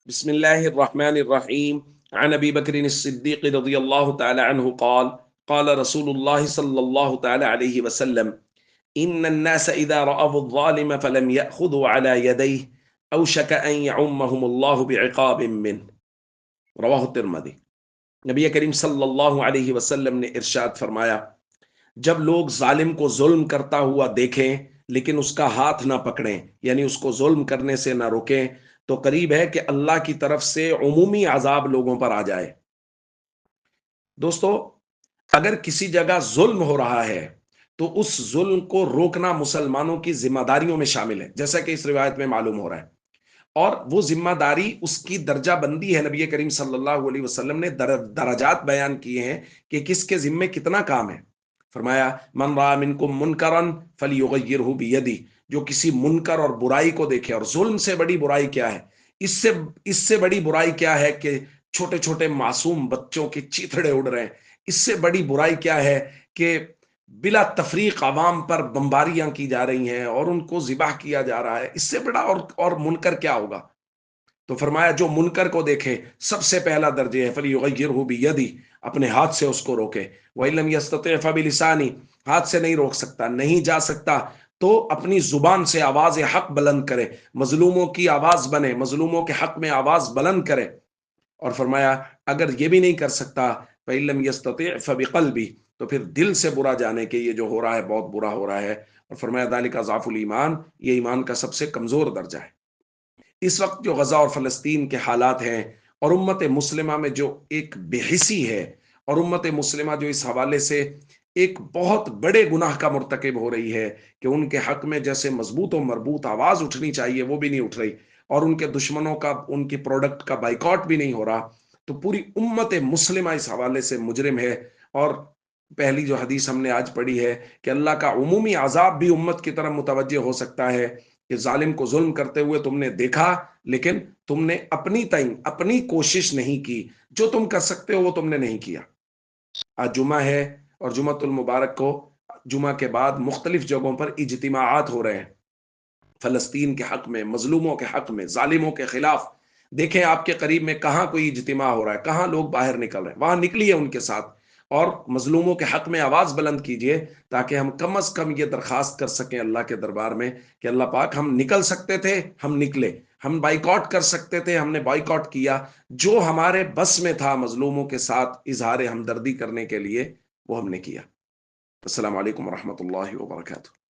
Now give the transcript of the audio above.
بسم الله الرحمن الرحيم. عن أبي بكر الصديق رضي الله تعالى عنه قال قال رسول الله صلى الله تعالى عليه وسلم: إن الناس إذا رأوا الظالم فلم يأخذوا على يديه أوشك أن يعمهم الله بعقاب منه. رواہ الترمذی۔ نبی کریم صلی اللہ علیہ وسلم نے ارشاد فرمایا، جب لوگ ظالم کو ظلم کرتا ہوا دیکھیں لیکن اس کا ہاتھ نہ پکڑیں، یعنی اس کو ظلم کرنے سے نہ روکیں، تو قریب ہے کہ اللہ کی طرف سے عمومی عذاب لوگوں پر آ جائے۔ دوستو، اگر کسی جگہ ظلم ہو رہا ہے تو اس ظلم کو روکنا مسلمانوں کی ذمہ داریوں میں شامل ہے، جیسا کہ اس روایت میں معلوم ہو رہا ہے۔ اور وہ ذمہ داری، اس کی درجہ بندی ہے، نبی کریم صلی اللہ علیہ وسلم نے درجات بیان کیے ہیں کہ کس کے ذمے کتنا کام ہے۔ فرمایا، من رأى منکم منکرا فلیغیرہ بیدی، جو کسی منکر اور برائی کو دیکھے، اور ظلم سے بڑی برائی کیا ہے، اس سے بڑی برائی کیا ہے کہ چھوٹے چھوٹے معصوم بچوں کے چیتھڑے اڑ رہے ہیں، اس سے بڑی برائی کیا ہے کہ بلا تفریق عوام پر بمباریاں کی جا رہی ہیں اور ان کو ذبح کیا جا رہا ہے، اس سے بڑا اور منکر کیا ہوگا؟ تو فرمایا، جو منکر کو دیکھے سب سے پہلا درجہ ہے فلیغیرہ بیدی، اپنے ہاتھ سے اس کو روکے، وَإِن لَّمْ يَسْتَطِعْ فَبِلِسَانِهِ، ہاتھ سے نہیں روک سکتا، نہیں جا سکتا، تو اپنی زبان سے آواز حق بلند کرے، مظلوموں کی آواز بنے، مظلوموں کے حق میں آواز بلند کرے۔ اور فرمایا، اگر یہ بھی نہیں کر سکتا فَإِن لَّمْ يَسْتَطِعْ فَبِقَلْبِهِ، تو پھر دل سے برا جانے کہ یہ جو ہو رہا ہے بہت برا ہو رہا ہے۔ اور فرمایا، ذَلِكَ ضعف الایمان، یہ ایمان کا سب سے کمزور درجہ ہے۔ اس وقت جو غزہ اور فلسطین کے حالات ہیں، اور امت مسلمہ میں جو ایک بے حسی ہے، اور امت مسلمہ جو اس حوالے سے ایک بہت بڑے گناہ کا مرتکب ہو رہی ہے کہ ان کے حق میں جیسے مضبوط و مربوط آواز اٹھنی چاہیے وہ بھی نہیں اٹھ رہی، اور ان کے دشمنوں کا، ان کی پروڈکٹ کا بائیکاٹ بھی نہیں ہو رہا، تو پوری امت مسلمہ اس حوالے سے مجرم ہے۔ اور پہلی جو حدیث ہم نے آج پڑھی ہے کہ اللہ کا عمومی عذاب بھی امت کی طرف متوجہ ہو سکتا ہے کہ ظالم کو ظلم کرتے ہوئے تم نے دیکھا، لیکن تم نے اپنی کوشش نہیں کی، جو تم کر سکتے ہو وہ تم نے نہیں کیا۔ آج جمعہ ہے، اور جمعۃ المبارک کو جمعہ کے بعد مختلف جگہوں پر اجتماعات ہو رہے ہیں فلسطین کے حق میں، مظلوموں کے حق میں، ظالموں کے خلاف۔ دیکھیں آپ کے قریب میں کہاں کوئی اجتماع ہو رہا ہے، کہاں لوگ باہر نکل رہے ہیں، وہاں نکلیے ان کے ساتھ، اور مظلوموں کے حق میں آواز بلند کیجئے، تاکہ ہم کم از کم یہ درخواست کر سکیں اللہ کے دربار میں کہ اللہ پاک، ہم نکل سکتے تھے، ہم نکلے، ہم بائیکاٹ کر سکتے تھے، ہم نے بائیکاٹ کیا، جو ہمارے بس میں تھا مظلوموں کے ساتھ اظہار ہمدردی کرنے کے لیے وہ ہم نے کیا۔ السلام علیکم ورحمۃ اللہ وبرکاتہ۔